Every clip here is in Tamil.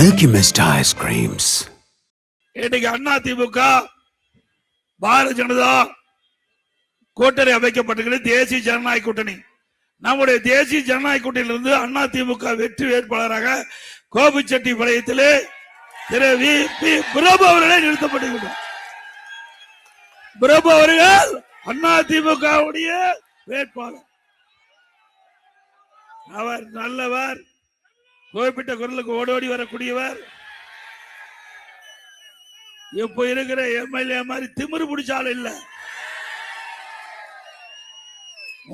Milky Mist ice creams. இன்னைக்கு அண்ணா திமுக பாரதிய ஜனதா கூட்டணி அமைக்கப்பட்டிருக்கிறது தேசிய ஜனநாயக கூட்டணி. நம்முடைய தேசிய ஜனநாயக கூட்டணியிலிருந்து அண்ணா திமுக வெற்றி வேட்பாளராக கோபிச்செட்டிப்பாளையத்திலே திரு வி பி பிரபு அவர்களே நிறுத்தப்பட்டிருக்கிறார். பிரபு அவர்கள் அண்ணா திமுகவுடைய வேட்பாளர். அவர் நல்லவர், குறிப்பிட்ட குரலுக்கு ஓடோடி வரக்கூடியவர். இப்ப இருக்கிற எம்எல்ஏ மாதிரி திமிரு பிடிச்சாலும் இல்ல.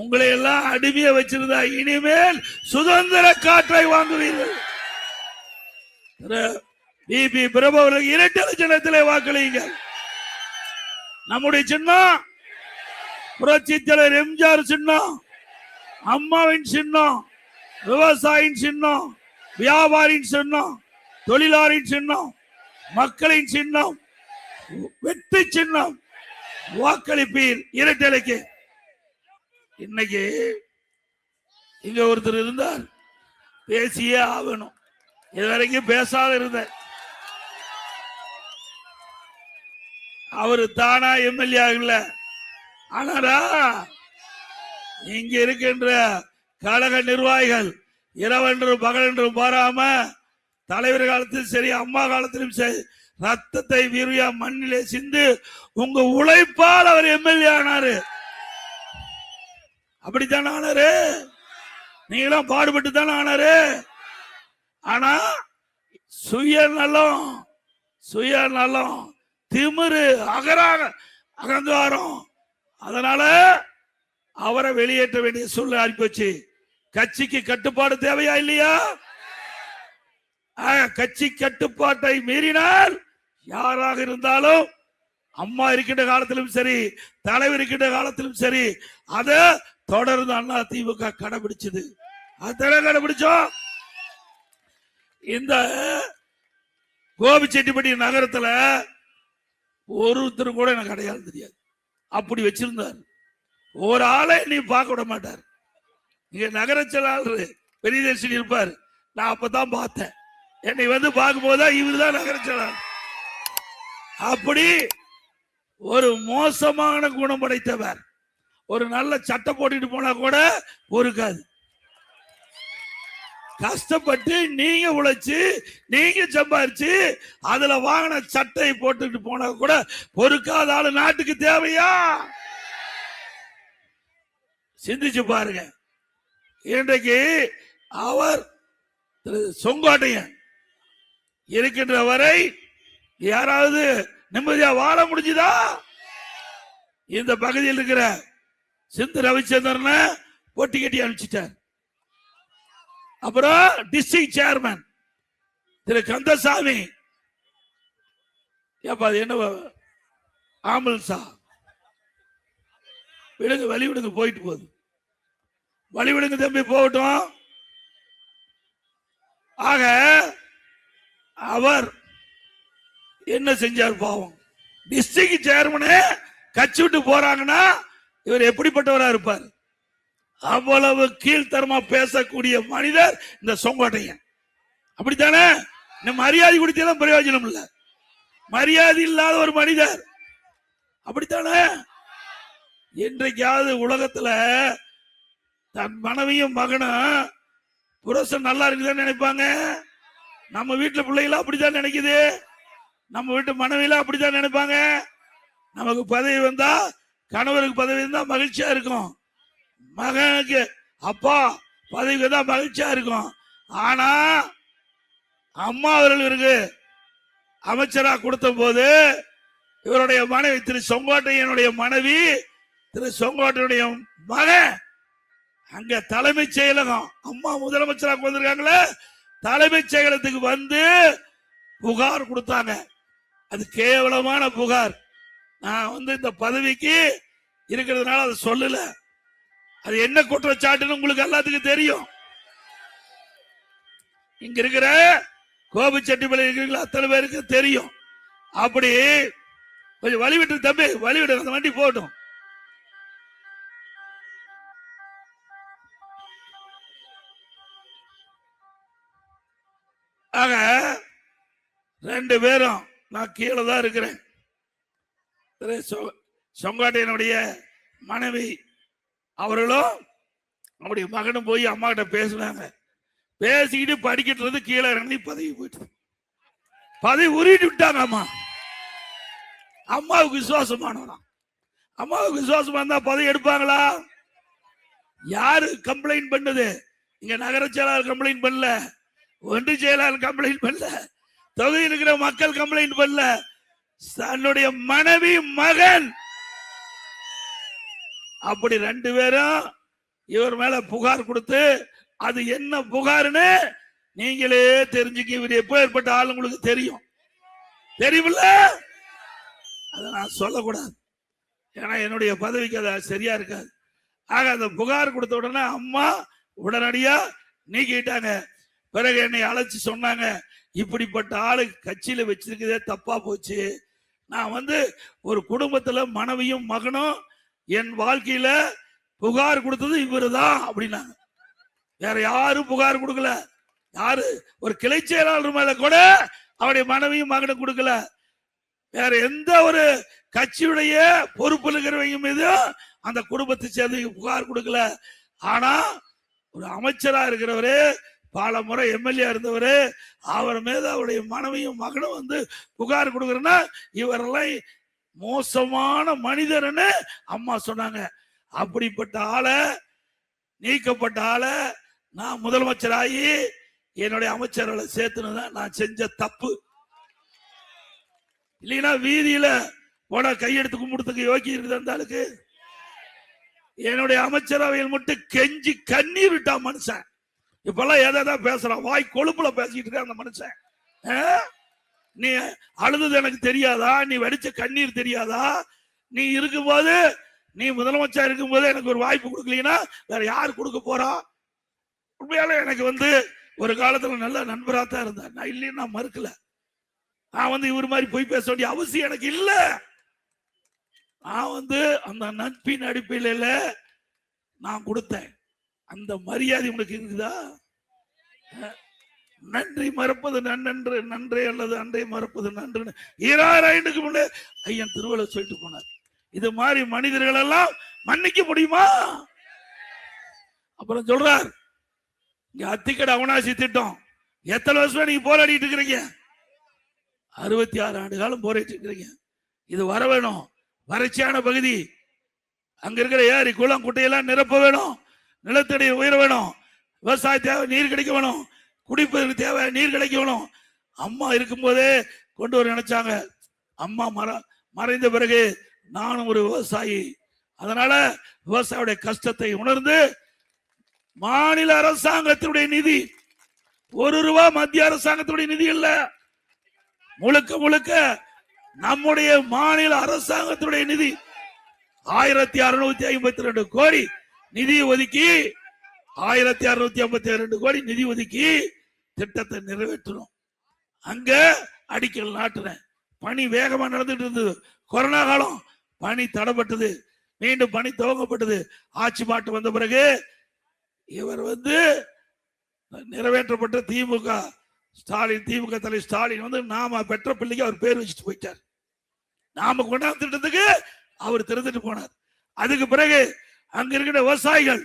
உங்களை எல்லாம் அடிமைய வச்சிருந்தா இனிமேல் சுதந்திர காற்றை வாங்குவீர்கள். பிபி பிரபு அவர்களுக்கு இரட்டை சின்னத்திலே வாக்களியுங்கள். நம்முடைய சின்னம் புரட்சி தலைவர் எம்ஜிஆர் சின்னம், அம்மாவின் சின்னம், விவசாயியின் சின்னம், வியாபாரியின் சின்னம், தொழிலாளியின் சின்னம், மக்களின் சின்னம், வெற்றி சின்னம். வாக்களிப்பீர் இரட்டைக்கு. இன்னைக்கு இங்க ஒருத்தர் இருந்தார், பேசியே ஆகணும். இதுவரைக்கும் பேசாத இருந்த அவரு தானா எம்எல்ஏ ஆகல. ஆனாரா இங்க இருக்கின்ற கழக நிர்வாகிகள் இரவென்றும் பகலென்றும் பாராம தலைவர் காலத்திலும் சரி அம்மா காலத்திலும் சரி ரத்தத்தை வீரியா மண்ணிலே சிந்து உங்க உழைப்பால் அவர் எம்எல்ஏ ஆனாரு. அப்படித்தானே ஆனாரு? நீங்களும் பாடுபட்டு தானே ஆனாரு. ஆனா சுயநலம் திமிரு அகங்காரம், அதனால அவரை வெளியேற்ற வேண்டிய சூழ்நிலை ஆகிப்போச்சு. கட்சிக்கு கட்டுப்பாடு தேவையா இல்லையா? கட்சி கட்டுப்பாட்டை மீறினால் யாராக இருந்தாலும் அம்மா இருக்கின்ற காலத்திலும் சரி தலைவர் இருக்கின்ற காலத்திலும் சரி அதை தொடர்ந்து அண்ணா திமுக கடைபிடிச்சது. அதான் கடைபிடிச்சோம். இந்த கோபிச்செட்டிப்பட்டி நகரத்துல ஒருத்தர் கூட எனக்கு அடையாளம் தெரியாது. அப்படி வச்சிருந்தார். ஒரு ஆளை நீ பார்க்க விட மாட்டார். இங்க நகர செயலாளர் பெரியதர்ஷினி இருப்பார். நான் அப்பதான் பார்த்தேன். என்னை வந்து பார்க்கும் போதுதான் இவர் தான் நகர செயலாளர். அப்படி ஒரு மோசமான குணம் படைத்தவர். ஒரு நல்ல சட்டை போட்டுட்டு போனா கூட பொறுக்காது. கஷ்டப்பட்டு நீங்க உழைச்சு நீங்க சம்பாரிச்சு அதுல வாங்கின சட்டை போட்டுட்டு போனா கூட பொறுக்காத ஆளு நாட்டுக்கு தேவையா? சிந்திச்சு பாருங்க. இன்றைக்கு அவர் செங்கோட்டையன் இருக்கின்ற வரை யாராவது நிம்மதியா வாழ முடிஞ்சுதா? இந்த பகுதியில் இருக்கிற சிந்து ரவிச்சந்திரன் போட்டி கட்டி அனுப்பிச்சிட்டார். அப்புறம் டிஸ்ட்ரிக்ட் சேர்மன் திரு கந்தசாமி, என்ன ஆம்புலன்ஸா விடுங்க, வழி விடுங்க, போயிட்டு போகுது, வழி விடுங்க தம்பி, போகட்டும். ஆக அவர் என்ன செஞ்சார் பாவம்? டிஸ்ட்ரிக்ட் சேர்மனே கட்சி விட்டு போறாங்கன்னா இவர் எப்படிப்பட்டவரா இருப்பார்? அவ்வளவு கீழ்த்தரமா பேசக்கூடிய மனிதர் இந்த செங்கோட்டையன். அப்படித்தானே? மரியாதை கொடுத்தாலும் பிரயோஜனம் இல்ல. மரியாதை இல்லாத ஒரு மனிதர். அப்படித்தானே? இன்றைக்காவது உலகத்துல தன் மனைவியும் மகனும் புருஷன் நல்லா இருக்குதான்னு நினைப்பாங்க. நம்ம வீட்டுல பிள்ளைகளா அப்படித்தான் நினைக்குது. நம்ம வீட்டு மனைவியில அப்படித்தான் நினைப்பாங்க. நமக்கு பதவி வந்தா, கணவருக்கு பதவி இருந்தா மகிழ்ச்சியா இருக்கும். மகனுக்கு அப்பா பதவிக்கு தான் மகிழ்ச்சியா இருக்கும். ஆனா அம்மா அவர்களுக்கு அமைச்சரா கொடுத்த போது இவருடைய மனைவி திரு செங்கோட்டையனுடைய மனைவி திரு செங்கோட்டையுடைய மகன் அங்க தலைமைச் செயலகம், அம்மா முதலமைச்சராக வந்திருக்காங்களே, தலைமைச் செயலகத்துக்கு வந்து புகார் கொடுத்தாங்க. அது கேவலமான புகார். நான் வந்து இந்த பதவிக்கு இருக்கிறதுனால அதை சொல்லல. அது என்ன குற்றச்சாட்டுன்னு உங்களுக்கு எல்லாத்துக்கும் தெரியும். இங்க இருக்கிற கோபிச்செட்டிப்பாளையம் இருக்கிற அத்தனை பேருக்கு தெரியும். அப்படி கொஞ்சம் வழிவிட்டு தம்பி, வழிவிட்டு அந்த வண்டி போட்டும். ஆக 2 பேரும் நான் கீழே தான் இருக்கிறேன். சொங்காட்டையனுடைய மனைவி அவர்களும் அவருடைய மகனும் போய் அம்மா கிட்ட பேசினாங்க. பேசிக்கிட்டு படிக்கிறது கீழே இறங்கி பதவி போயிட்டு பதவி உருவிட்டு விட்டாங்க. அம்மாவுக்கு விசுவாசமானவனா? அம்மாவுக்கு விசுவாசமா இருந்தா பதவி எடுப்பாங்களா? யாரு கம்ப்ளைண்ட் பண்ணது? இங்க நகர செயலாளர் கம்ப்ளைண்ட் பண்ணல, ஒன்று செயலாளர் கம்ப்ளைண்ட் பண்ணல, தொகுதியில் இருக்கிற மக்கள் கம்ப்ளைண்ட் பண்ணல, தன்னுடைய மனைவி மகன் அப்படி 2 பேரும் இவர் மேல புகார் கொடுத்து, அது என்ன புகார்னு நீங்களே தெரிஞ்சுக்க. இவர் எப்ப ஏற்பட்ட ஆள் உங்களுக்கு தெரியும், தெரியுமில்ல? அதை நான் சொல்லக்கூடாது, ஏன்னா என்னுடைய பதவிக்கு அது சரியா இருக்காது. ஆக அந்த புகார் கொடுத்த உடனே அம்மா உடனடியா நீக்கிட்டாங்க. பிறகு என்னை அழைச்சு சொன்னாங்க, இப்படிப்பட்ட ஆளு கட்சியில வச்சிருக்கதே தப்பா போச்சு. நான் ஒரு குடும்பத்துல மனைவியும் மகனும் என் வாழ்க்கையில புகார் கொடுத்தது இவரு தான் அப்படின்னாங்க. வேற யாரும் புகார் கொடுக்கல. யாரு ஒரு கிளை செயலாளர் மேல கூட அவருடைய மனைவியும் மகனும் கொடுக்கல. வேற எந்த ஒரு கட்சியுடைய பொறுப்பு இருக்கிறவங்க மீது அந்த குடும்பத்தை சேர்ந்து புகார் கொடுக்கல. ஆனா ஒரு அமைச்சரா இருக்கிறவரு, பல முறை எம்எல்ஏ இருந்தவரு, அவர் மீது அவருடைய மனைவியும் மகனும் புகார் கொடுக்கறன்னா இவரெல்லாம் மோசமான மனிதர்னு அம்மா சொன்னாங்க. அப்படிப்பட்ட ஆளை, நீக்கப்பட்ட ஆளை நான் முதலமைச்சராகி என்னுடைய அமைச்சர்களை சேர்த்துனதான் நான் செஞ்ச தப்பு. இல்லைன்னா வீதியில போட கையெடுத்து கும்பிடுறதுக்கு யோக்கி இருக்குது அந்த ஆளுக்கு. என்னுடைய அமைச்சரவையில் மட்டும் கெஞ்சி கண்ணீர் விட்டா மனுஷன். இப்பெல்லாம் ஏதாவது பேசுறான், வாய் கொழுப்புல பேசிட்டு இருக்க அந்த மனுஷன். நீ அழுது எனக்கு தெரியாதா? நீ வடிச்ச கண்ணீர் தெரியாதா? நீ இருக்கும்போது, நீ முதலமைச்சர் இருக்கும்போது எனக்கு ஒரு வாய்ப்பு கொடுக்கலீங்கன்னா வேற யாரு கொடுக்க போறா? உண்மையால எனக்கு ஒரு காலத்துல நல்ல நண்பரா தான் இருந்தேன். நான் இல்லைன்னு நான் மறுக்கல. நான் இவர் மாதிரி போய் பேச வேண்டிய அவசியம் எனக்கு இல்ல. நான் அந்த நட்பின் அடிப்படையில நான் கொடுத்தேன். அந்த மரியாதை உனக்கு இருக்குதா? நன்றி மறப்பது நன்றன்று, நன்றே அல்லது அன்றை மறப்பது நன்று 2000 ஆண்டுக்கு முன்னே ஐயன் திருவள்ளுவர் சொல்லிட்டு போனார். இது மாதிரி மனிதர்கள் எல்லாம் மன்னிக்க முடியுமா? அப்புறம் சொல்றார், இங்க அத்திக்கடை அவனாசி திட்டம் எத்தனை வருஷம் நீங்க போராடிட்டு இருக்கிறீங்க? 66 ஆண்டு காலம் போராடிட்டு இருக்கிறீங்க. இது வர வேணும். வறட்சியான பகுதி, அங்க இருக்கிற ஏரி குளம் குட்டையெல்லாம் நிரப்ப வேணும். நிலத்தடி உயர வேணும். விவசாய தேவை நீர் கிடைக்க வேணும். குடிப்பதற்கு தேவை நீர் கிடைக்க வேணும். அம்மா இருக்கும் போதே கொண்டு வர நினைச்சாங்க. அம்மா மறைந்த பிறகு நானும் ஒரு விவசாயி. அதனால விவசாயியுடைய கஷ்டத்தை உணர்ந்து மாநில அரசாங்கத்தினுடைய நிதி, ₹1 மத்திய அரசாங்கத்தினுடைய நிதி இல்ல, முழுக்க முழுக்க நம்முடைய மாநில அரசாங்கத்தினுடைய நிதி 1652 கோடி நிதி ஒதுக்கி, 1652 கோடி நிதி ஒதுக்கி திட்டத்தை நிறைவேற்றணும். அங்க அடிக்கல் நாட்டுறேன். பணி வேகமா நடந்துட்டு இருந்தது. கொரோனா காலம் பணி தடைப்பட்டது, மீண்டும் பணி துவங்கப்பட்டது. ஆட்சி மாற்றம் வந்த பிறகு இவர் நிறைவேற்றப்பட்ட திமுக ஸ்டாலின், திமுக தலைவர் ஸ்டாலின் நாம பெற்ற பிள்ளைக்கு அவர் பேர் வச்சுட்டு போயிட்டார். நாம கொண்டாந்து திட்டத்துக்கு அவர் திறந்துட்டு போனார். அதுக்கு பிறகு அங்க இருக்கிற விவசாயிகள்,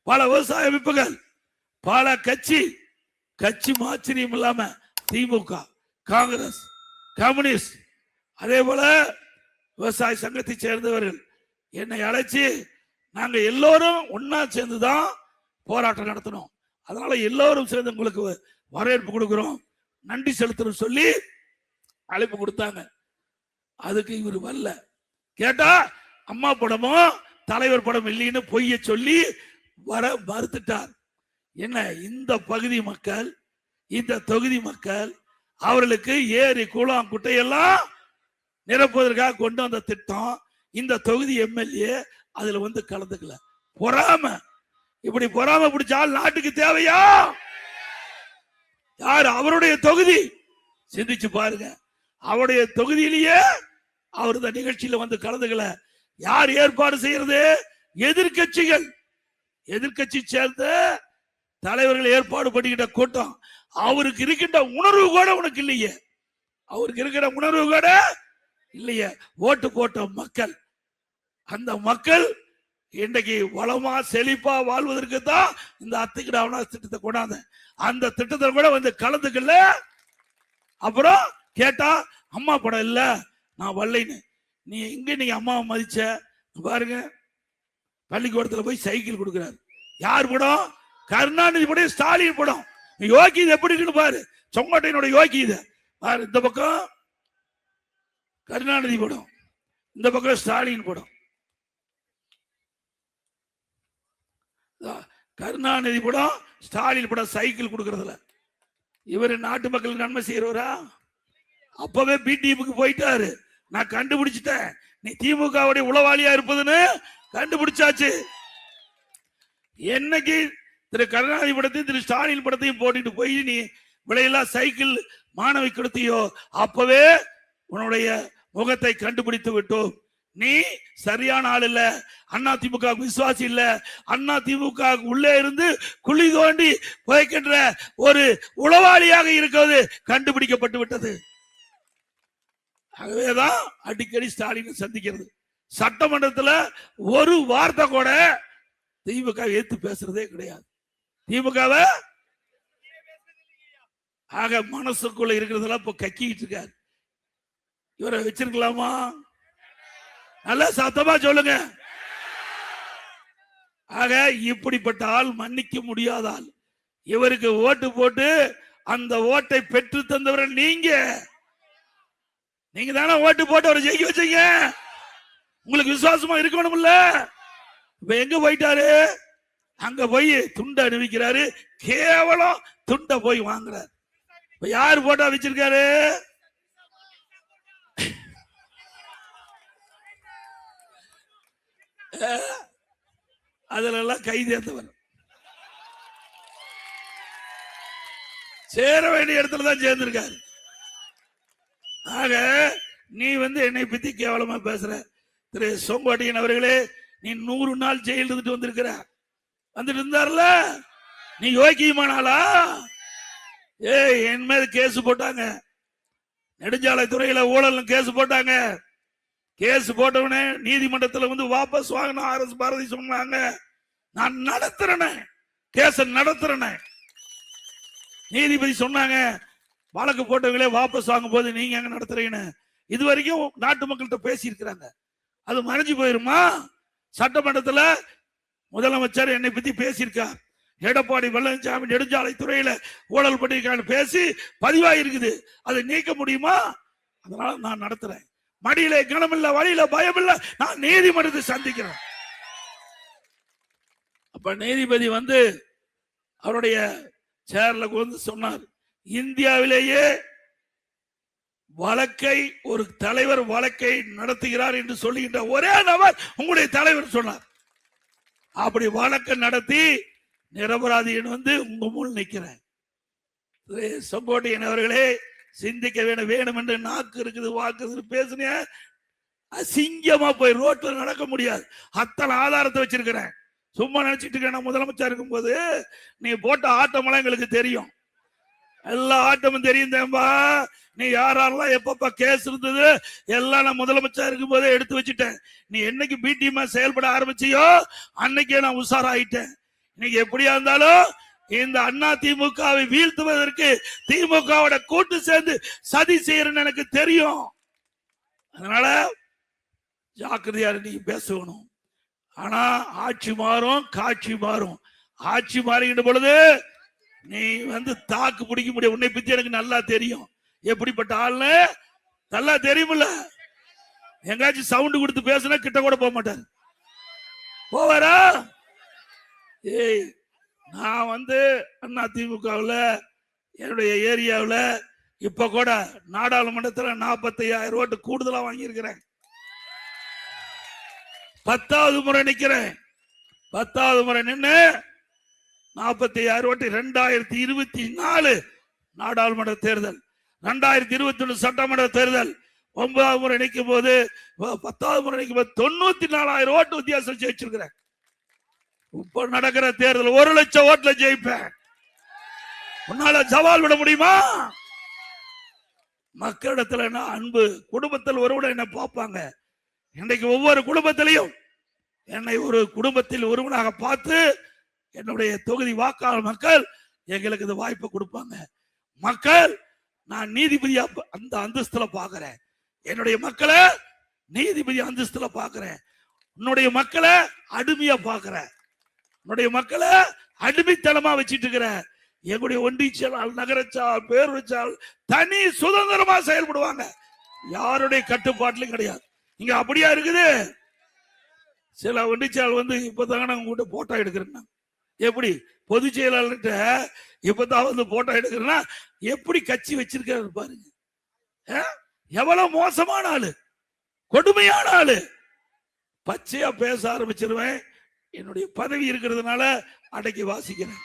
பல விவசாய அமைப்புகள், பல கட்சி ஆச்சரியம் இல்லாம திமுக, காங்கிரஸ், கம்யூனிஸ்ட், அதே போல விவசாய சங்கத்தை சேர்ந்தவர்கள் என்னை அழைச்சு நாங்க எல்லோரும் ஒன்னா சேர்ந்துதான் போராட்டம் நடத்தணும். அதனால எல்லோரும் சேர்ந்து உங்களுக்கு வரவேற்பு கொடுக்கிறோம், நன்றி செலுத்தணும் சொல்லி அழைப்பு கொடுத்தாங்க. அதுக்கு இவர் வரல. கேட்டா அம்மா படமும் தலைவர் படம் இல்லைன்னு பொய்ய சொல்லி வர மறுத்துட்டார். என்ன, இந்த பகுதி மக்கள், இந்த தொகுதி மக்கள், அவர்களுக்கு ஏரி குளம் குட்டையெல்லாம் நிரப்புவதற்காக கொண்டு வந்த திட்டம். இந்த தொகுதி எம்எல்ஏ அதுல கலந்துக்கல. பொறாம, இப்படி பொறாம பிடிச்சால் நாட்டுக்கு தேவையா? யார் அவருடைய தொகுதி? சிந்திச்சு பாருங்க. அவருடைய தொகுதியிலேயே அவர் இந்த நிகழ்ச்சியில கலந்துக்கல. யார் ஏற்பாடு செய்யறது? எதிர்கட்சிகள், எதிர்கட்சி சேர்ந்த தலைவர்கள் ஏற்பாடு பண்ணிக்கிட்ட கூட்டம். அவருக்கு இருக்கின்ற உணர்வு கூட உனக்கு இல்லையே. அவருக்கு இருக்கிற உணர்வு கூட இல்லையே. ஓட்டு போட்ட மக்கள், அந்த மக்கள் இன்றைக்கு வளமா செழிப்பா வாழ்வதற்கு தான் இந்த அத்திக்கிட திட்டத்தை கொண்டாந்த. அந்த திட்டத்தை கூட வந்து கலந்துக்கல. அப்புறம் கேட்டா அம்மா படம் இல்ல, நான் வரலைன்னு. நீ எங்க நீங்க அம்மாவை மதிச்ச பாருங்க. பள்ளிக்கூடத்துல போய் சைக்கிள் கொடுக்கிறாரு. யார் படம்? கருணாநிதி படம், ஸ்டாலின் படம். யோகி இது எப்படி இருக்குன்னு பாரு. செங்கோட்டையனோட யோகி இது பாரு. இந்த பக்கம் கருணாநிதி படம், இந்த பக்கம் ஸ்டாலின் படம். கருணாநிதி படம், ஸ்டாலின் படம் சைக்கிள் கொடுக்கறதுல. இவரு நாட்டு மக்களுக்கு நன்மை செய்யறவரா? அப்பவே பிடிஎம்க்கு போயிட்டாரு. நான் கண்டுபிடிச்சிட்டேன், நீ திமுகவுடைய உளவாளியா இருப்பதுன்னு கண்டுபிடிச்சாச்சு. என்னைக்கு திரு கருணாநிதி படத்தையும் திரு ஸ்டாலின் படத்தையும் போட்டுட்டு போய் நீ விலையெல்லாம் சைக்கிள் மாணவி கொடுத்தியோ, அப்பவே உன்னுடைய முகத்தை கண்டுபிடித்து விட்டோம். நீ சரியான ஆள் இல்ல, அண்ணா திமுக விசுவாசி இல்ல, அண்ணா திமுக உள்ளே இருந்து குழி தோண்டி புதைக்கின்ற ஒரு உளவாளியாக இருக்கிறது கண்டுபிடிக்கப்பட்டு விட்டது. ஆகவேதான் அடிக்கடி ஸ்டாலின் சந்திக்கிறது. சட்டமன்றத்தில் ஒரு வார்த்தை கூட திமுக ஏத்து பேசுறதே கிடையாது. திமுகவை ஆக மனசுக்குள்ள இருக்கிறதெல்லாம் இப்ப கக்கிட்டு இருக்காரு. இவரை வச்சிருக்கலாமா? நல்லா சத்தமா சொல்லுங்க. ஆக இப்படிப்பட்ட ஆள் மன்னிக்க முடியாத ஆள். இவருக்கு ஓட்டு போட்டு அந்த ஓட்டை பெற்று தந்தவர்கள் நீங்க தானே ஓட்டு போட்டு அவரை ஜெயிக்க வச்சீங்க. உங்களுக்கு விசுவாசமா இருக்கணும்ல. இப்ப எங்க போயிட்டாரு? அங்க போய் துண்டை அணிவிக்கிறாரு. கேவலம் துண்டை போய் வாங்குறாரு. இப்ப யாரு போட்டா வச்சிருக்காரு? அதுல எல்லாம் கை தேர்ந்தவர். சேர வேண்டிய இடத்துல தான் சேர்ந்திருக்காரு. ஆக நீ என்னை பத்தி கேவலமா பேசுற. திரு செங்கோட்டையன் அவர்களே, நீ 100 நாள் ஜெயில் இருந்துட்டு வந்திருக்கிற. வந்துட்டு இருந்தார்ல, நீ யோக்கியமானாலா? என் மேல கேஸ் போட்டாங்க. நெடுஞ்சாலைத்துறையில ஊழல் கேஸ் போட்டாங்க. கேஸ் போட்டவனே நீதிமன்றத்தில் வாபஸ் வாங்கின ஆர்.எஸ். பாரதி சொன்னாங்க, நான் நடத்துறேன், கேஸ் நடத்துறேன். நீதிபதி சொன்னாங்க, வழக்கு போட்டவங்களே வாபஸ் வாங்கும் போது நீங்க எங்க நடத்துறீங்கன்னு. இது வரைக்கும் நாட்டு மக்கள்கிட்ட பேசி இருக்கிறாங்க. அது மறைஞ்சு போயிருமா? சட்டமன்றத்தில் முதலமைச்சர் என்னை பத்தி பேசியிருக்கார். எடப்பாடி பழனிசாமி நெடுஞ்சாலை துறையில ஊழல் பண்ணிருக்கான்னு பேசி பதிவாயிருக்குது. அதை நீக்க முடியுமா? அதனால நான் நடத்துறேன். மடியில கனம் இல்ல, வழியில பயம் இல்ல, நான் நீதிமன்றத்தை சந்திக்கிறேன். அப்ப நீதிபதி அவருடைய சேர்ல சொன்னார், இந்தியாவிலேயே வழக்கை ஒரு தலைவர் வழக்கை நடத்துகிறார் என்று சொல்லுகின்ற ஒரே நபர் உங்களுடைய தலைவர் சொன்னார். அப்படி வழக்கை நடத்தி நிரபராதியின் உங்க முன் நிற்கிறேன். செங்கோட்டையன் அவர்களே, சிந்திக்க வேணும் என்று நாக்கு இருக்குது, வாக்கு பேசுன அசிங்கமா போய் ரோட்ல நடக்க முடியாது. அத்தனை ஆதாரத்தை வச்சிருக்கிறேன். சும்மா நினைச்சிட்டு இருக்கேன். முதலமைச்சர் இருக்கும் போது நீ போட்ட ஆட்டமெல்லாம் எங்களுக்கு தெரியும். எல்லா ஆட்டமும் தெரியும் தேம்பா. நீ யாரெல்லாம் எப்பப்ப கேஸ் இருந்தது எல்லாம் நான் முதலமைச்சர் இருக்கும் போதே எடுத்து வச்சுட்டேன். நீ என்னைக்கு பிடிஎம் செயல்பட ஆரம்பிச்சியோ அன்னைக்கே நான் உஷாராயிட்டேன். இன்னைக்கு எப்படியா இருந்தாலும் இந்த அண்ணா திமுகவை வீழ்த்துவதற்கு திமுகவோட கூட்டு சேர்ந்து சதி செய்யறன்னு எனக்கு தெரியும். அதனால ஜாக்கிரதையா நீ பேசணும். ஆனா ஆட்சி மாறும், காட்சி மாறும். ஆட்சி மாறுகின்ற பொழுது நீ தாக்கு பிடிக்க முடியும். உன்னை பத்தி எனக்கு நல்லா தெரியும், எப்படிப்பட்ட ஆள்னு நல்லா தெரியுமில்ல. எங்காச்சும் சவுண்ட் கொடுத்து பேசுனா கிட்ட கூட போக மாட்டாரு. போவாரா? ஏய், நான் அண்ணா திமுகவில் என்னுடைய ஏரியாவில் இப்ப கூட நாடாளுமன்றத்தில் 45,000 ஓட்டு கூடுதலா வாங்கியிருக்கிறேன். 10வது முறை நிக்கிறேன். 10வது முறை நின்று 45,000 ஓட்டு. 2024 நாடாளுமன்ற தேர்தல், 2021 சட்டமன்ற தேர்தல் 9வது முறை நிற்கும் போது 10வது முறை நிற்கும் போது 94,000 ஓட்டு வித்தியாசம் ஜெயிச்சிருக்கிறேன். இப்ப நடக்கிற தேர்தல் 1 லட்சம் ஓட்டுல ஜெயிப்பேன். உன்னால சவால் விட முடியுமா? மக்களிடத்துல என்ன அன்பு, குடும்பத்தில் ஒருவனை என்ன பார்ப்பாங்க. இன்றைக்கு ஒவ்வொரு குடும்பத்திலையும் என்னை ஒரு குடும்பத்தில் ஒருவனாக பார்த்து என்னுடைய தொகுதி வாக்காளர் மக்கள் எங்களுக்கு இந்த வாய்ப்பை கொடுப்பாங்க. மக்கள் நான் நீதிபதியா அந்த அந்தஸ்துல பாக்குறேன். என்னுடைய மக்களை நீதிபதி அந்தஸ்துல பாக்குறேன். உன்னுடைய மக்களை அடிமையா பாக்குறேன். உன்னுடைய மக்களை அடிமைத்தனமா வச்சிட்டு இருக்கிற. எங்களுடைய ஒன்றியச்சால், நகரச்சால், பேரூராட்சியால் தனி சுதந்திரமா செயல்படுவாங்க. யாருடைய கட்டுப்பாட்டிலும் கிடையாது. இங்க அப்படியா இருக்குது. சில ஒன்றியச்சால் இப்பதாங்க நாங்க உங்ககிட்ட போட்டோ எடுக்கிறேன். எப்படி பொதுச் செயலாளர்கிட்ட இப்பதான் போட்டோ எடுக்கிறேன்னா எப்படி கட்சி வச்சிருக்காரு பாருங்க. எவ்வளவு மோசமான ஆளு, கொடுமையான ஆளு. பச்சையா பேச ஆரம்பிச்சிருவேன். என்னுடைய பதவி இருக்கிறதுனால அடக்கி வாசிக்கிறேன்.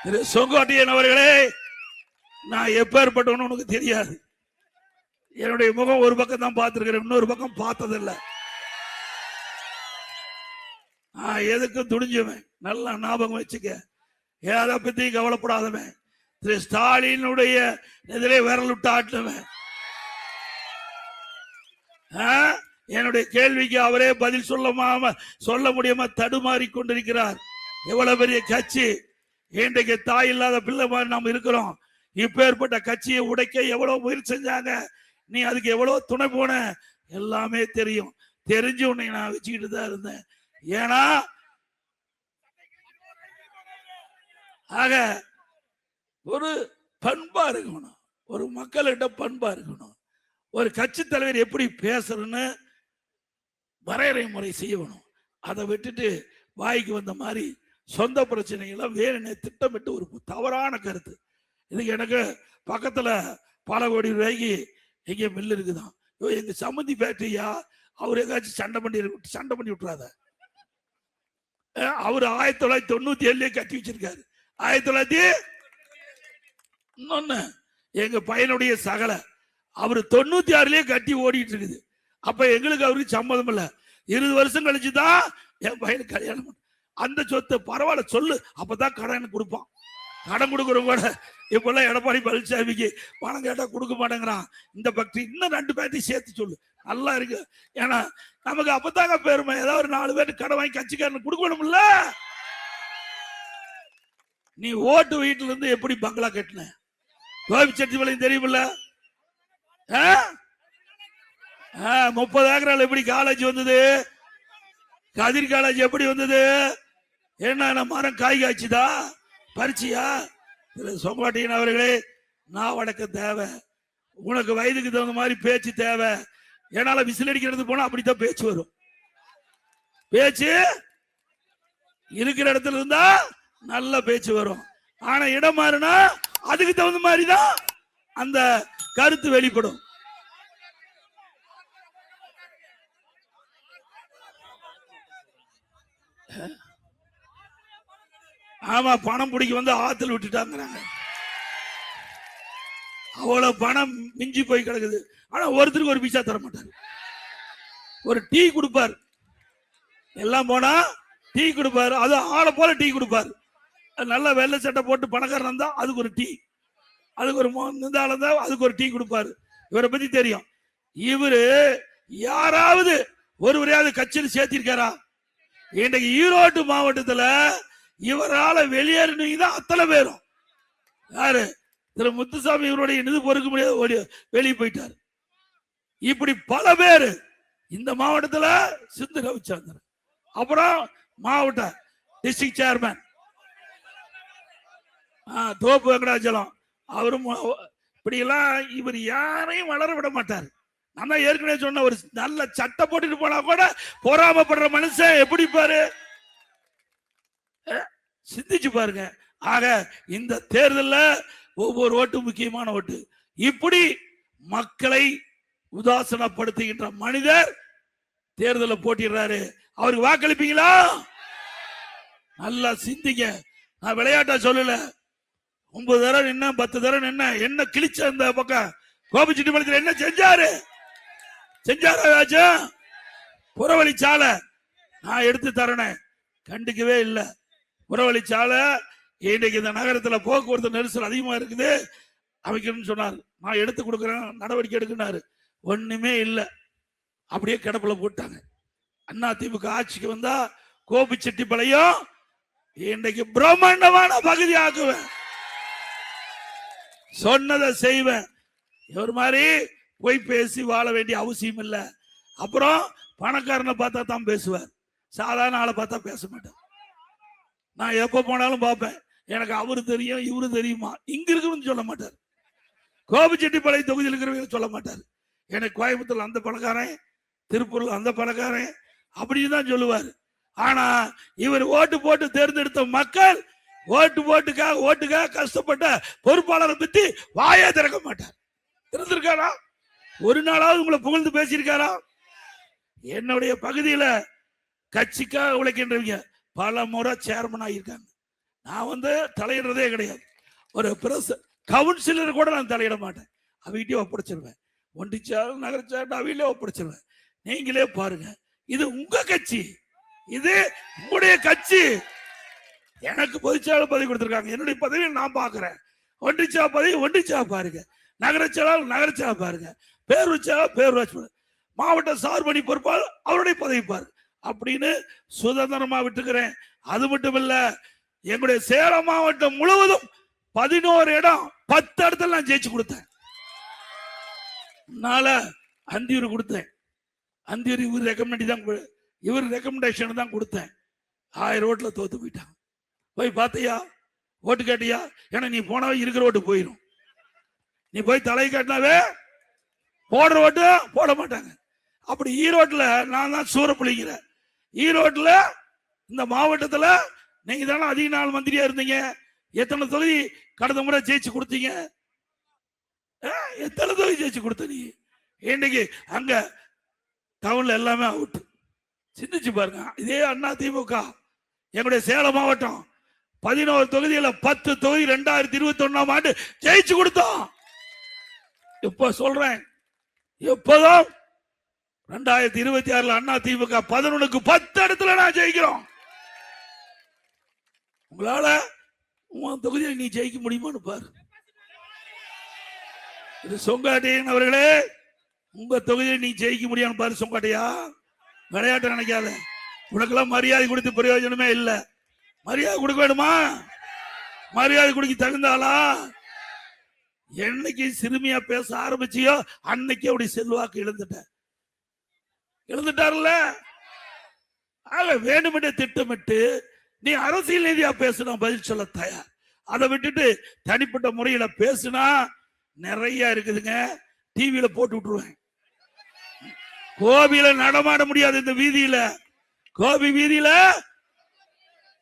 திரு செங்கோட்டையன் அவர்களே, நான் எப்பேற்பட்டவனு உனக்கு தெரியாது. என்னுடைய முகம் ஒரு பக்கம் தான் பார்த்திருக்கிறேன், இன்னொரு பக்கம் பார்த்ததில்லை. எதுக்கும் துணிஞ்சுவேன். நல்லா ஞாபகம் வச்சுக்க. எதை பத்தி கவலைப்படாதவன். திரு ஸ்டாலினுடைய எதிரே விரல் விட்டு ஆட்டுவேன். என்னுடைய கேள்விக்கு அவரே பதில் சொல்ல முடியாம தடுமாறி கொண்டிருக்கிறார். எவ்வளவு பெரிய கட்சி. இன்றைக்கு தாய் இல்லாத பிள்ளை மாதிரி நாம் இருக்கிறோம். இப்ப ஏற்பட்ட கட்சியை உடைக்க எவ்வளவு முயற்சி செஞ்சாங்க. நீ அதுக்கு எவ்வளவு துணை போன எல்லாமே தெரியும். தெரிஞ்சு உன்னை நான் வச்சுக்கிட்டு தான் இருந்தேன். ஏன்னா ஆக ஒரு பண்பா இருக்கணும், ஒரு மக்களிட பண்பா இருக்கணும். ஒரு கட்சி தலைவர் எப்படி பேசுறன்னு வரையறை முறை செய்யணும். அதை விட்டுட்டு வாய்க்கு வந்த மாதிரி சொந்த பிரச்சனைகளை வேணும்னே திட்டமிட்டு ஒரு தவறான கருத்து. இதுக்கு எனக்கு பக்கத்துல பல கோடி ரூபாய்க்கு எங்க மில் இருக்குதான். எங்க சம்மந்தி ஃபேக்டரியா, அவர் ஏதாச்சும் சண்டை பண்ணி விட்டுறாத. அவரு 1997 கட்டி வச்சிருக்காரு. 1900 எங்க பையனுடைய சகல அவரு 96 கட்டி ஓடிட்டு இருக்குது. அப்ப எங்களுக்கு அவருக்கு சம்மதம் இல்ல. 20 வருஷம் கழிச்சுதான் என் பையனுக்கு கல்யாணம். அந்த சொத்து பரவாயில்ல சொல்லு, அப்பதான் கடன் கொடுப்பான். கடன் கொடுக்குறவங்க கூட இப்பெல்லாம் எடப்பாடி பழனிசாமிக்கு பணம் கேட்டா கொடுக்க மாட்டேங்கிறான். இந்த ஃபேக்டரி இன்னும் 2 ஃபேக்டரி சேர்த்து சொல்லு, நல்லா இருக்கு. ஏன்னா நமக்கு அப்பதாங்க பெருமை. ஏதாவது ஒரு 4 பேருக்கு கடன் வாங்கி கட்சிக்காரன் கொடுக்கணும்ல. நீ ஓட்டு வீட்டுல இருந்து எப்படி பங்களா கட்டின கோபிச்செட்டிப்பாளையம் தெரியுமில்ல? 30 ஏக்கரால் எப்படி காலேஜ் வந்தது? கதிர் காலேஜ் எப்படி வந்தது? என்ன மரம் காய் காய்ச்சுதா, பறிச்சியா? செங்கோட்டையன் அவர்களே, நான் வடக்க தேவை. உனக்கு வயதுக்கு தகுந்த மாதிரி பேச்சு தேவை. என்னால விசில் அடிக்கிறது போனா அப்படித்தான் பேச்சு வரும். பேச்சு இருக்கிற இடத்துல இருந்தா நல்ல பேச்சு வரும். ஆனா இடம் மாறினா அதுக்கு தகுந்த மாதிரிதான் அந்த கருத்து வெளிப்படும். ஆமா, பணம் பிடிக்க ஆத்துல விட்டுட்டாங்கிறாங்க. அவ்வளவு பணம் மிஞ்சி போய் கிடக்குது. ஆனா ஒருத்தருக்கு ஒரு பைசா தர மாட்டாரு. ஒரு டீ கொடுப்பார், எல்லாம் போனா டீ கொடுப்பாரு. அது ஆளை போல டீ கொடுப்பாரு. நல்ல வெள்ளை சட்டை போட்டு பணக்காரன் இருந்தா அதுக்கு ஒரு டீ, அதுக்கு ஒரு அதுக்கு ஒரு டீ கொடுப்பாரு. இவரை பத்தி தெரியும். இவரு யாராவது ஒருவரையாவது கட்சியில் சேர்த்திருக்காரா? இன்றைக்கு ஈரோடு மாவட்டத்துல இவரால வெளியேறினீங்கதான் அத்தனை பேரும். யாரு? திரு முத்துசாமி இவருடைய நிதி பொறுக்க முடியாது, வெளியே போயிட்டாரு. இப்படி பல பேரு இந்த மாவட்டத்துல. சிந்து ரவிச்சந்திரன், அப்புறம் மாவட்ட டிஸ்ட்ரிக்ட் சேர்மன் தோப்பு வெங்கடாச்சலம், அவரும் இப்படி எல்லாம். இவர் யாரையும் வளர விட மாட்டார். நான் ஏற்கனவே சொன்ன, ஒரு நல்ல சட்டை போட்டுட்டு போனா கூட பொறாமப்படுற மனுஷன் எப்படி பாரு, சிந்திச்சு பாருங்க. ஆக இந்த தேர்தலில் ஒவ்வொரு ஓட்டும் முக்கியமான ஓட்டு. இப்படி மக்களை உதாசனப்படுத்துகின்ற மனிதர் தேர்தலில் போட்டிடுறாரு. அவருக்கு வாக்களிப்பீங்களா? நல்லா சிந்திங்க. நான் விளையாட்டா சொல்லல. 9 தடவை நின்ன, 10 தடவை நின்ன, என்ன கிழிச்ச அந்த பக்கம் கோபிச்செட்டிப்பாளையத்தில் என்ன செஞ்சாரா? புறவழி சாலை நான் எடுத்து தரேன், கண்டுக்கவே இல்லை. புறவழி சாலை இன்றைக்கு இந்த நகரத்தில் போக்குவரத்து நெரிசல் அதிகமா இருக்குது. அமைக்கணும்னு சொன்னார். நான் எடுத்து கொடுக்குறேன், நடவடிக்கை எடுக்கினாரு. ஒண்ணுமே இல்லை, அப்படியே கிடப்புல போட்டாங்க. அண்ணா திமுக ஆட்சிக்கு வந்தா கோபிச்செட்டிப்பாளையம் இன்றைக்கு பிரம்மாண்டமான பகுதி ஆக்குவேன், சொன்னதை செய்வேன். இவர் மாதிரி போய் பேசி வாழ வேண்டிய அவசியம் இல்லை. அப்புறம் பணக்காரனை பார்த்தா தான் பேசுவார், சாதாரண ஆளை பார்த்தா பேச மாட்டார். நான் எப்ப போனாலும் பார்ப்பேன், எனக்கு அவரு தெரியும் இவரு தெரியுமா, இங்க இருக்குன்னு சொல்ல மாட்டார். கோபிச்செட்டிப்பாளையம் தொகுதியில் இருக்கிறவங்க சொல்ல மாட்டார். எனக்கு கோயம்புத்தூர்ல அந்த பணக்காரன், திருப்பூர்ல அந்த பணக்காரன் அப்படின்னு தான் சொல்லுவார். ஆனா இவர் ஓட்டு போட்டு தேர்ந்தெடுத்த மக்கள் ஓட்டுக்காக கஷ்டப்பட்ட பொறுப்பாளரை பத்தி வாயே திறக்க மாட்டார். திறந்திருக்காரா? ஒரு நாளாவது உங்களை புகழ்ந்து பேசியிருக்காரா? என்னுடைய பகுதியில கட்சிக்காக உழைக்கின்றவங்க பல முறை சேர்மன் ஆகியிருக்காங்க. நான் தலையிடுறதே கிடையாது. ஒரு பிரஸ் கவுன்சிலர் கூட நான் தலையிட மாட்டேன், அவகிட்டே ஒப்படைச்சிருவேன். ஒன்றிச்சாலும் நகரச்சாலும் அவையிலே ஒப்படைச்சிருவேன். நீங்களே பாருங்க, இது உங்க கட்சி, இது உங்களுடைய கட்சி. எனக்கு பொதுச்செயலாளர் பதவி கொடுத்திருக்காங்க, என்னுடைய பதவியை நான் பாக்குறேன். ஒன்றிச்சா பதவி ஒன்றிச்சா பாருங்க, நகரச்செயலாளர் நகரச்செயலாளர் பாருங்க, பேரூராட்சி பேரூராட்சி, மாவட்ட சார்பணி பொறுப்பாளர் அவருடைய பதவி பாரு அப்படின்னு சுதந்திரமா விட்டுக்கிறேன். அது மட்டும் இல்ல, எங்களுடைய சேலம் மாவட்டம் முழுவதும் 11 இடம் 10 இடத்துல நான் ஜெயிச்சு கொடுத்தேன். அந்தியூர் கொடுத்தேன். அந்தியூர் இவர் ரெக்கமெண்டேஷன் தான் கொடுத்தேன். 1000 ஓட்டுல தோத்து போயிட்டான். போய் பார்த்தியா, ஓட்டு கேட்டியா? ஏன்னா நீ போனவே இருக்கிற ஓட்டு போயிடும். நீ போய் தலை காட்டினாவே போடுற ஓட்டு போட மாட்டாங்க. அப்படி ஈரோட்டுல நான் தான் சூரப்புலிங்கிற. ஈரோட்டுல இந்த மாவட்டத்துல நீங்க தானே அதிக நாள் மந்திரியா இருந்தீங்க. எத்தனை தொகுதி கடந்த முறை ஜெயிச்சு கொடுத்தீங்க? எத்தனை தொகுதி ஜெயிச்சு கொடுத்த நீ? இன்னைக்கு அங்க டவுன்ல எல்லாமே அவுட். சிந்திச்சு பாருங்க. இதே அண்ணா திமுக எங்களுடைய சேலம் மாவட்டம் 11 தொகுதியில 10 தொகுதி 2021ஆம் ஆண்டு ஜெயிச்சு கொடுத்தோம். இப்ப சொல்றேன், எப்போதும் 2026 அண்ணா திமுக 11க்கு 10 இடத்துல நான் ஜெயிக்கிறோம். உங்களால உன் தொகுதியில் நீ ஜெயிக்க முடியுமான்னு பாரு. இது சொங்காட்டையன் அவர்களே, உங்க தொகுதியில் நீ ஜெயிக்க முடியான்னு பாரு. சொங்காட்டையா, விளையாட்டு நினைக்காத. உனக்கெல்லாம் மரியாதை கொடுத்து பிரயோஜனமே இல்லை. மரியாதை கொடுக்க வேணுமா? மரியாதை கொடுக்க தகுந்தாளா? என்னைக்கு சிறுமியா பேச ஆரம்பிச்சியோ அன்னைக்கு அப்படி செல்வாக்கு இழந்துட்டார்ல. ஆக வேண்டுமென்றே திட்டமிட்டு நீ அரசியல் ரீதியா பேசுனா பதில் சொல்ல தயார். அதை விட்டுட்டு தனிப்பட்ட முறையில பேசுனா நிறைய இருக்குதுங்க. டிவியில போட்டு விட்டுருவேன். கோபியில நடமாட முடியாது. இந்த வீதியில, கோபி வீதியில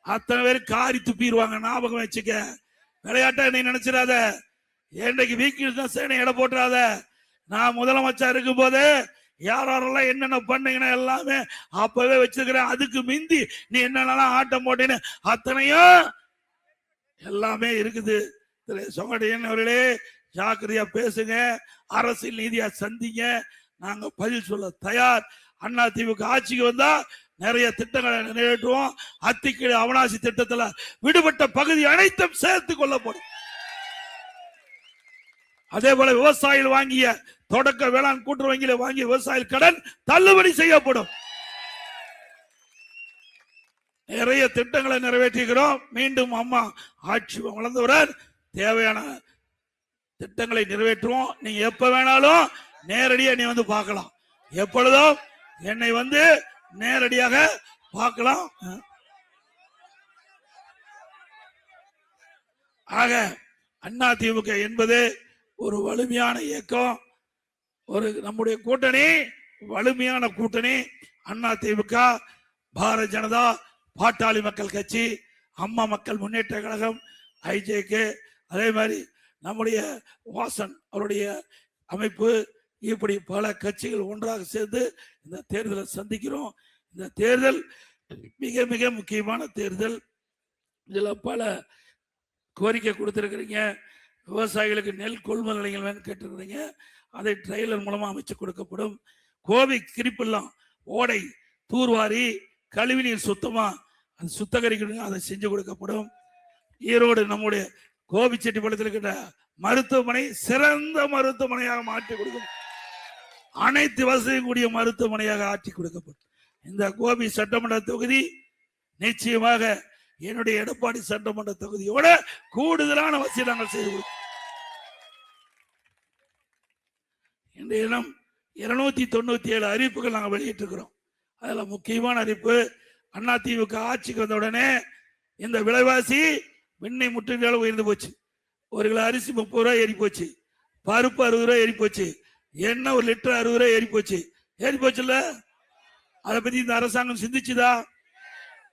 அத்தனை பேர் காரி துப்பிடுவாங்க. ஞாபகம் வச்சுக்க. விளையாட்டா நீ நினைச்சிடாத. என்னைக்கு வீக்கில் சேனை இட போட்டுறாத. நான் முதலமைச்சர் இருக்கும் போது யாரெல்லாம் என்னென்ன பண்ணீங்கன்னா எல்லாமே அப்பவே வச்சிருக்கிறேன். அதுக்கு மிந்தி நீ என்னென்னலாம் ஆட்டம் போட்டேன்னு அத்தனையும் எல்லாமே இருக்குது. சொங்கடையன் அவர்களே, ஜாக்கிரதையா பேசுங்க, அரசியல் நீதியா சந்திங்க. நாங்க பதில் சொல்ல தயார். அண்ணா திமுக ஆட்சிக்கு வந்தா நிறைய திட்டங்களை நிறைவேற்றுவோம். அத்திக்கீழ அவனாசி திட்டத்துல விடுபட்ட பகுதி அனைத்தும் சேர்த்து கொள்ளப்படும். அதே போல விவசாயிகள் வாங்கிய தொடக்க வேளாண் கூட்டுறவு வங்கியில வாங்கிய விவசாய கடன் தள்ளுபடி செய்யப்படும். நிறைய திட்டங்களை நிறைவேற்றுகிறோம். மீண்டும் அம்மா ஆட்சி வளர்ந்தவுடன் தேவையான திட்டங்களை நிறைவேற்றுவோம். நீங்க எப்ப வேணாலும் நேரடியா நீ பார்க்கலாம். எப்பொழுதும் என்னை நேரடியாக பார்க்கலாம். ஆக அண்ணா திமுக என்பது ஒரு வலிமையான இயக்கம். ஒரு நம்முடைய கூட்டணி வலிமையான கூட்டணி. அண்ணா திமுக, பாரதிய ஜனதா, பாட்டாளி மக்கள் கட்சி, அம்மா மக்கள் முன்னேற்ற கழகம், ஐஜேகே, அதே மாதிரி நம்முடைய வாசன் அவருடைய அமைப்பு, இப்படி பல கட்சிகள் ஒன்றாக சேர்ந்து இந்த தேர்தலை சந்திக்கிறோம். இந்த தேர்தல் மிக மிக முக்கியமான தேர்தல். இதுல பல கோரிக்கை கொடுத்திருக்கிறீங்க. விவசாயிகளுக்கு நெல் கொள்முதல் நிலையங்கள் வேணும் கேட்டிருக்கிறீங்க. அதை ட்ரெய்லர் மூலமா அமைச்சு கொடுக்கப்படும். கோவை கிரிப்பெல்லாம் ஓடை தூர்வாரி கழிவுநீர் சுத்தமா அது சுத்தகரிக்கணும், அதை செஞ்சு கொடுக்கப்படும். ஈரோடு நம்முடைய கோபிச்செட்டிப்பாளையத்தில் இருக்கின்ற மருத்துவமனை சிறந்த மருத்துவமனையாக மாற்றி கொடுக்கும், அனைத்து வசதியும் கூடிய மருத்துவமனையாக ஆற்றி கொடுக்கப்படும். இந்த கோபி சட்டமன்ற தொகுதி நிச்சயமாக என்னுடைய எடப்பாடி சட்டமன்ற தொகுதியோட கூடுதலான வசதி நாங்கள் செய்து கொடுக்கிறோம். இன்றைய தினம் 297 அறிவிப்புகள் நாங்கள் வெளியிட்டிருக்கிறோம். அதுல முக்கியமான அறிவிப்பு, அதிமுக ஆட்சிக்கு வந்த உடனே இந்த விலைவாசி விண்ணை முற்றுகையால் உயர்ந்து போச்சு. ஒரு கிலோ அரிசி 30 ரூபாய் ஏறி போச்சு, பருப்பு 60 ரூபாய் ஏறி போச்சு, எண்ணெய் 1 லிட்டர் 60 ரூபாய் ஏறி போச்சு. ஏறி போச்சுல்ல? அதை பத்தி இந்த அரசாங்கம் சிந்திச்சுதா?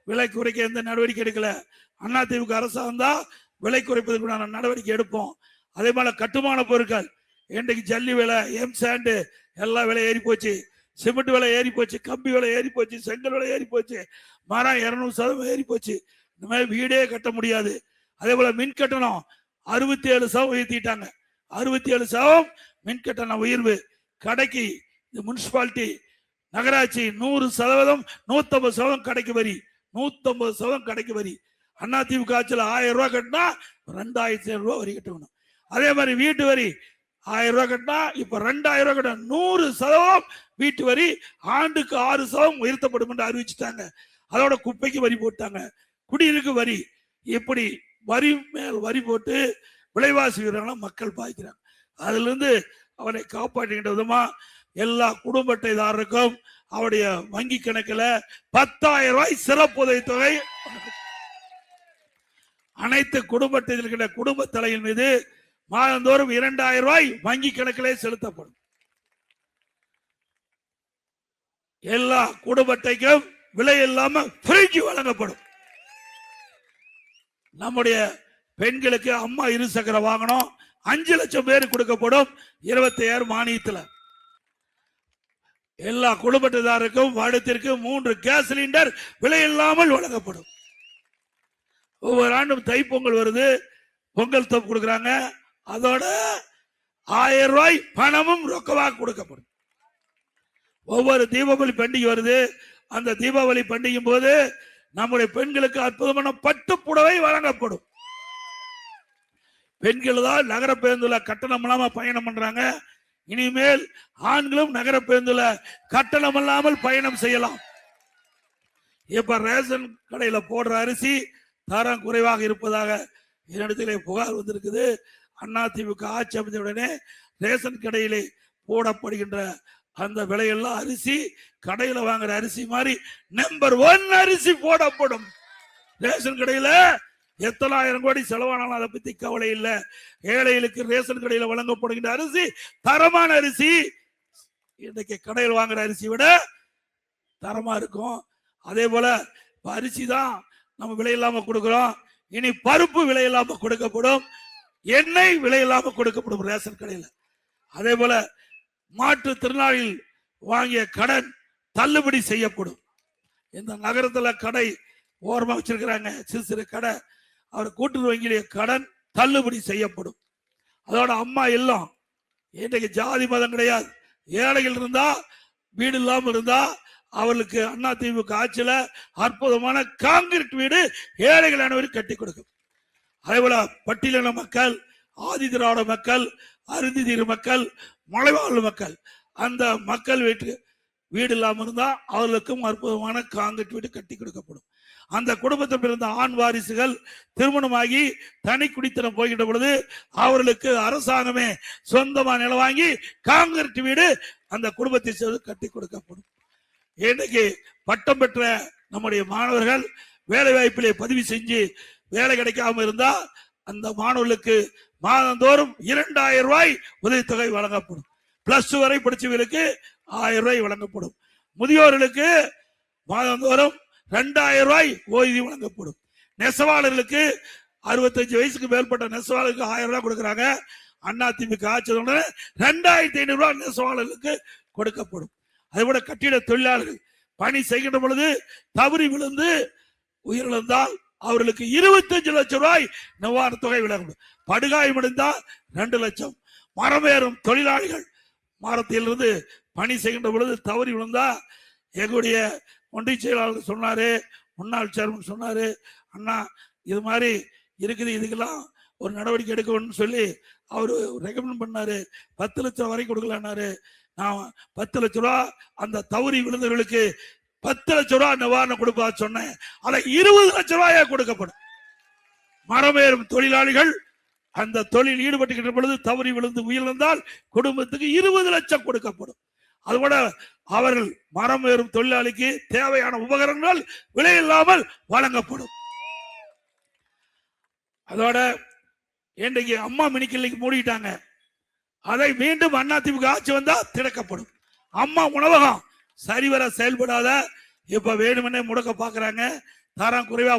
விலை குறைக்க எந்த நடவடிக்கை எடுக்கல. அதிமுக அரசாங்கம் தான் விலை குறைப்பதற்குண்டான நடவடிக்கை எடுப்போம். அதே போல கட்டுமான பொருட்கள் இன்றைக்கு ஜல்லி விலை, எம்சாண்டு எல்லா விலை ஏறி போச்சு, சிமெண்ட் விலை ஏறி போச்சு, கம்பி விலை ஏறி போச்சு, செங்கல் விலை ஏறி போச்சு, மரம் 200% ஏறி போச்சு. இந்த மாதிரி வீடே கட்ட முடியாது. அதே போல மின் கட்டணம் 67% உயர்த்திட்டாங்க. 67% மின் கட்டண உயர்வு. கடைக்கு இந்த முனிசிபாலிட்டி நகராட்சி 100%, 150% கடைக்கு வரி, 150% கடைக்கு வரி. அதிமுக ஆட்சியில் 1000 ரூபாய் கட்டினா 2500 ரூபாய் வரி கட்டணும். அதே மாதிரி வீட்டு வரி 1000 ரூபாய் கட்டினா இப்ப 2000 ரூபாய் கட்டணும். 100% வீட்டு வரி ஆண்டுக்கு 6% உயர்த்தப்படும் என்று அறிவிச்சுட்டாங்க. அதோட குப்பைக்கு வரி போட்டாங்க, குடியிருக்கு வரி. இப்படி வரி மேல் வரி போட்டு விலைவாசி உயர்வுகளை மக்கள் பாதிக்கிறாங்க. அதுல இருந்து அவனை காப்பாற்றுகின்ற விதமா எல்லா குடும்ப அட்டைதாரருக்கும் அவருடைய வங்கி கணக்குல 10,000 ரூபாய் சிறப்பு உதவித்தொகை அனைத்து குடும்ப அட்டையில் இருக்கின்ற குடும்ப தலையின் மீது மாதந்தோறும் 2,000 ரூபாய் வங்கி கணக்கிலே செலுத்தப்படும். எல்லா குடும்ப அட்டைக்கும் விலை இல்லாம ஃப்ரிட்ஜ் வழங்கப்படும். நம்முடைய பெண்களுக்கு அம்மா இருசக்கர வாகனம் 5 லட்சம் பேர் கொடுக்கப்படும் 27 மானியத்தில். எல்லா குடும்பத்தாருக்கும் வருடத்திற்கு 3 கேஸ் சிலிண்டர் விலை இல்லாமல் வழங்கப்படும். ஒவ்வொரு ஆண்டும் தைப்பொங்கல் வருது, பொங்கல் தொப்பு கொடுக்கறாங்க. அதோட 1000 ரூபாய் பணமும் ரொக்கமாக கொடுக்கப்படும். ஒவ்வொரு தீபாவளி பண்டிகை வருது, அந்த தீபாவளி பண்டிகை போது நம்முடைய பெண்களுக்கு அற்புதமான பட்டு புடவை வழங்கப்படும். பெண்கள் தான் நகர பேருந்துல கட்டணம் இல்லாம பயணம் பண்றாங்க. இனிமேல் ஆண்களும் நகர பேருந்துல கட்டணம் இல்லாமல் பயணம் செய்யலாம். இப்ப ரேஷன் கடையில போடுற அரிசி தரம் குறைவாக இருப்பதாக என்னிடத்திலே புகார் வந்திருக்குது. அதிமுக ஆட்சி அமைந்த உடனே ரேஷன் கடையிலே போடப்படுகின்ற அந்த விலையெல்லாம் அரிசி கடையில வாங்குற அரிசி மாதிரி நம்பர் 1 அரிசி போடப்படும். ரேஷன் கடையில எத்தனை ஆயிரம் கோடி செலவானாலும் அதை பத்தி கவலை இல்லை. ஏழைகளுக்கு ரேஷன் கடையில வழங்கப்படுகின்ற அரிசி தரமான அரிசி. இன்னைக்கு கடையில் வாங்குற அரிசி விட தரமா இருக்கும். அதே போல அரிசி தான் நம்ம விலை இல்லாம கொடுக்கிறோம். இனி பருப்பு விலை இல்லாம கொடுக்கப்படும், எண்ணெய் விலை இல்லாம கொடுக்கப்படும் ரேஷன் கடையில. அதே போல மாற்றுத்திறனாளிகள் வாங்கிய கடன் தள்ளுபடி செய்யப்படும். இந்த நகரத்துல கடை ஓரமா வச்சிருக்கிறாங்க, சிறு சிறு கடை, அவர் கூட்டுறவு வங்கியிலே கடன் தள்ளுபடி செய்யப்படும். அதோட அம்மா இல்லம் இன்றைக்கு ஜாதி மதம் கிடையாது. ஏழைகள் இருந்தா, வீடு இல்லாம இருந்தா அவர்களுக்கு அதிமுக ஆட்சியில அற்புதமான காங்கிரீட் வீடு ஏழைகள் அனைவரும் கட்டி கொடுக்கும். அதே போல பட்டியலின மக்கள், ஆதி திராவிட மக்கள், அருந்திதீர் மக்கள், மலைவாழ் மக்கள், அந்த மக்கள் வீடு இல்லாம இருந்தா அவர்களுக்கும் அற்புதமான காங்கிரீட் வீடு கட்டி கொடுக்கப்படும். அந்த குடும்பத்தில் பிறந்த ஆண் வாரிசுகள் திருமணமாகி தனி குடித்தனம் போகின்ற பொழுது அவர்களுக்கு அரசாங்கமே சொந்தமா நிலம் வாங்கி காங்கிரீட் வீடு அந்த குடும்பத்தை சேர்ந்து கட்டி கொடுக்கப்படும். இன்னைக்கு பட்டம் பெற்ற நம்முடைய மாணவர்கள் வேலை வாய்ப்பிலே பதிவு செஞ்சு வேலை கிடைக்காம இருந்தா அந்த மாணவர்களுக்கு மாதந்தோறும் 2,000 ரூபாய் உதவித்தொகை வழங்கப்படும். +2 வரை படிச்சவர்களுக்கு 1000 ரூபாய் வழங்கப்படும். முதியோர்களுக்கு மாதந்தோறும் 2,000 ரூபாய் ஓய்வு வழங்கப்படும். நெசவாளர்களுக்கு 65 வயசுக்கு மேற்பட்ட நெசவாளருக்கு 1000 ரூபாய் கொடுக்கறாங்க. அதிமுக ஆட்சி 2,500 ரூபாய் நெசவாளர்களுக்கு கொடுக்கப்படும். அதேபோல கட்டிட தொழிலாளர்கள் பணி செய்கின்ற பொழுது தவறி விழுந்து உயிரிழந்தால் அவர்களுக்கு 25 லட்சம் ரூபாய் நிவாரண தொகை வழங்கப்படும். படுகாயமடைந்தால் 2 லட்சம். மரமேறும் தொழிலாளிகள் மரத்திலிருந்து பணி செய்கின்ற பொழுது தவறி விழுந்தா எங்களுடைய ஒன்றிய செயலாளர் சொன்னாரு, முன்னாள் சேர்மன் சொன்னாரு, அண்ணா இது மாதிரி இருக்குது, இதுக்கெல்லாம் ஒரு நடவடிக்கை எடுக்கணும்னு சொல்லி அவரு ரெக்கமெண்ட் பண்ணாரு. 10 லட்சம் வரை கொடுக்கலான்னாரு. நான் 10 லட்சம் ரூபா அந்த தவறி விழுந்தவர்களுக்கு 10 லட்சம் ரூபாய் நிவாரணம் கொடுப்பா சொன்னேன். அதை 20 லட்சம் ரூபாயா கொடுக்கப்படும். மரமேறும் தொழிலாளிகள் அந்த தொழில் ஈடுபட்டுகின்ற பொழுது தவறி விழுந்து உயிரிழந்தால் குடும்பத்துக்கு 20 லட்சம் கொடுக்கப்படும். அதுபோல அவர்கள் மரம் ஏறும் தொழிலாளிக்கு தேவையான உபகரணங்கள் விலை இல்லாமல் வழங்கப்படும். அதோட இன்றைக்கு அம்மா மினி கிளினிக் மூடிட்டாங்க. அதை மீண்டும் அதிமுக ஆட்சி வந்தா திறக்கப்படும். அம்மா உணவகம் சரிவர செயல்படாத இப்ப வேணுமென்னே முடக்க பாக்குறாங்க. தரம் குறைவா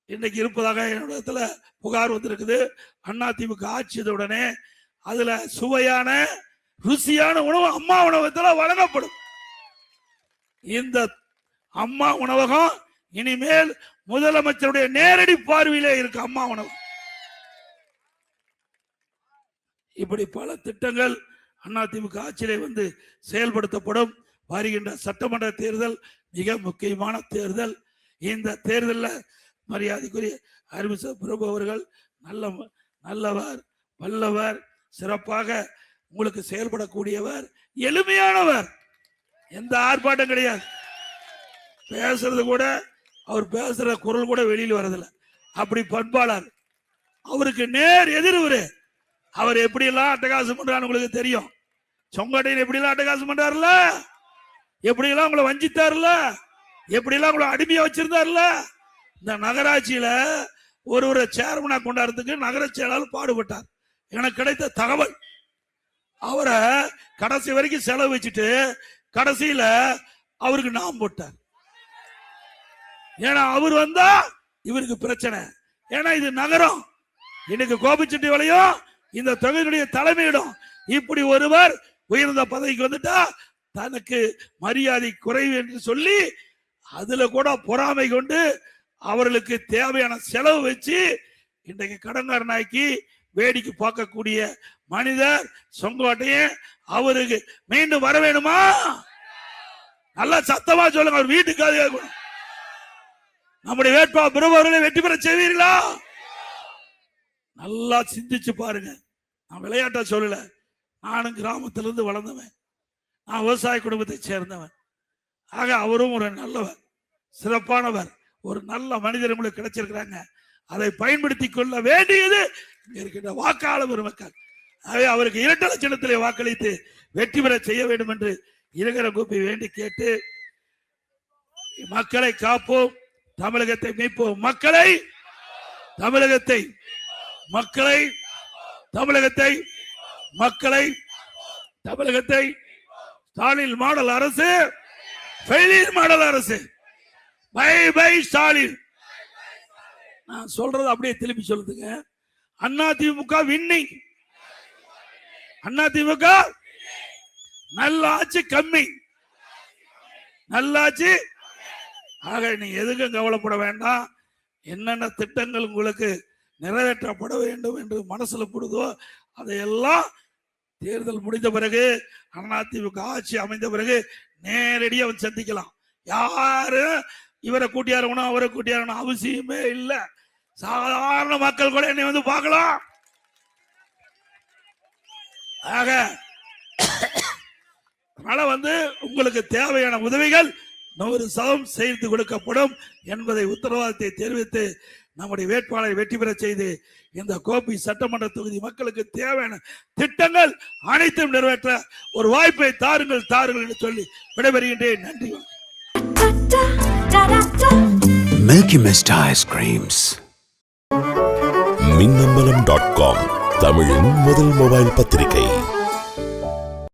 இன்னைக்கு இருப்பதாக என்னிடத்துல புகார் வந்திருக்குது. அதிமுக ஆட்சியதுடனே அதுல சுவையான ருசியான உணவு அம்மா உணவகத்தில் வழங்கப்படும். இந்த அம்மா உணவகம் இனிமேல் முதலமைச்சருடைய நேரடி பார்வையிலே இருக்கு. அம்மா உணவு இப்படி பல திட்டங்கள் அதிமுக ஆட்சியிலே வந்து செயல்படுத்தப்படும். வருகின்ற சட்டமன்ற தேர்தல் மிக முக்கியமான தேர்தல். இந்த தேர்தலில் மரியாதைக்குரிய அருமிச பிரபு அவர்கள் நல்லவர், வல்லவர், சிறப்பாக உங்களுக்கு செயல்படக்கூடியவர், எளிமையானவர், எந்த ஆர்ப்பாட்டம் கிடையாது. பேசுறது கூட அவர் பேசுற குரல் கூட வெளியில் வரதில்லை. அப்படி பண்பாளர். அவருக்கு நேர் எதிர்வு. அவர் எப்படி எல்லாம் அட்டகாசம் பண்றாரு உங்களுக்கு தெரியும். செங்கோட்டையன் எப்படி எல்லாம் அட்டகாசம் பண்றாருல, எப்படி எல்லாம் உங்களை வஞ்சித்தாருல, எப்படி எல்லாம் உங்களை அடிமையா வச்சிருந்தாருல. இந்த நகராட்சியில ஒரு சேர்மனா கொண்டாடுறதுக்கு நகர செயலாளர் பாடுபட்டார். எனக்கு கிடைத்த தகவல். அவரை கடைசி வரைக்கும் செலவு வச்சுட்டு கடைசியில அவருக்கு நாம் போட்டார். ஏன்னா அவர் வந்தா இவருக்கு பிரச்சனை. ஏன்னா இது நகரம். இன்னைக்கு கோபிச்செட்டிபாளையம் இந்த தொகுதியுடைய தலைமையிடம். இப்படி ஒருவர் உயர்ந்த பதவிக்கு வந்துட்டா தனக்கு மரியாதை குறைவு என்று சொல்லி அதுல கூட பொறாமை கொண்டு அவர்களுக்கு தேவையான செலவு வச்சு இன்றைக்கு கடன்காரனாக்கி வேடிக்கை பார்க்கக்கூடிய மனிதர் செங்கோட்டையன். அவருக்கு மீண்டும் வர வேணுமா? நல்லா சத்தமா சொல்லுங்க. அவர் வீட்டுக்காக நம்முடைய வேட்பாளர் பிரபு அவர்களை வெற்றி பெற செய்வீர்களா? நல்லா சிந்திச்சு பாருங்க. நான் விளையாட்டா சொல்லல. நானும் கிராமத்திலிருந்து வளர்ந்தவன். நான் விவசாய குடும்பத்தை சேர்ந்தவன். ஆக அவரும் ஒரு நல்லவர், சிறப்பானவர், ஒரு நல்ல மனிதர் உங்களுக்கு கிடைச்சிருக்கிறாங்க. அதை பயன்படுத்தி கொள்ள வேண்டியது இங்க இருக்கின்ற வாக்காளர் பெருமக்கள். ஆகவே அவருக்கு இரட்டை லட்சணத்திலே வாக்களித்து வெற்றி பெற செய்ய வேண்டும் என்று இருக்கிற கூப்பி வேண்டி கேட்டு, மக்களை காப்போம், தமிழகத்தை மீட்போம். மக்களை தமிழகத்தை மக்களை தமிழகத்தை மக்களை தமிழகத்தை ஸ்டாலின் மாடல் அரசு, ஃபெயிலியர் மாடல் அரசு. Bye bye Stalin. நான் சொல்றது அப்படியே திருப்பி சொல்லுங்க. அதிமுக வின்னிங். அதிமுக நல்ல ஆட்சி கம்மி, நல்லாட்சி. ஆக நீ எதுக்கும் கவலைப்பட வேண்டாம். என்னென்ன திட்டங்கள் உங்களுக்கு நிறைவேற்றப்பட வேண்டும் என்று மனசுல போடுதோ அதையெல்லாம் தேர்தல் முடிந்த பிறகு, அதிமுக ஆட்சி அமைந்த பிறகு நேரடியாக அவன் சந்திக்கலாம். யாரு இவரை கூட்டியாரணும் அவரை கூட்டியாரணும் அவசியமே இல்லை. சாதாரண மக்கள் கூட என்னை வந்து பார்க்கலாம். ஆக அதனால வந்து உங்களுக்கு தேவையான உதவிகள் 100% செய்து கொடுக்கப்படும் என்பதை உத்தரவாதத்தை தெரிவித்து நம்முடைய வேட்பாளரை வெற்றி பெற செய்து இந்த கோபி சட்டமன்ற தொகுதி மக்களுக்கு தேவையான திட்டங்கள் அனைத்தும் நிறைவேற்ற ஒரு வாய்ப்பை தாருங்கள் என்று சொல்லி விடைபெறுகின்றேன். நன்றி. Milky Mist ice creams. மின்னம்பலம்.com தமிழின் முதல் மொபைல் பத்திரிகை.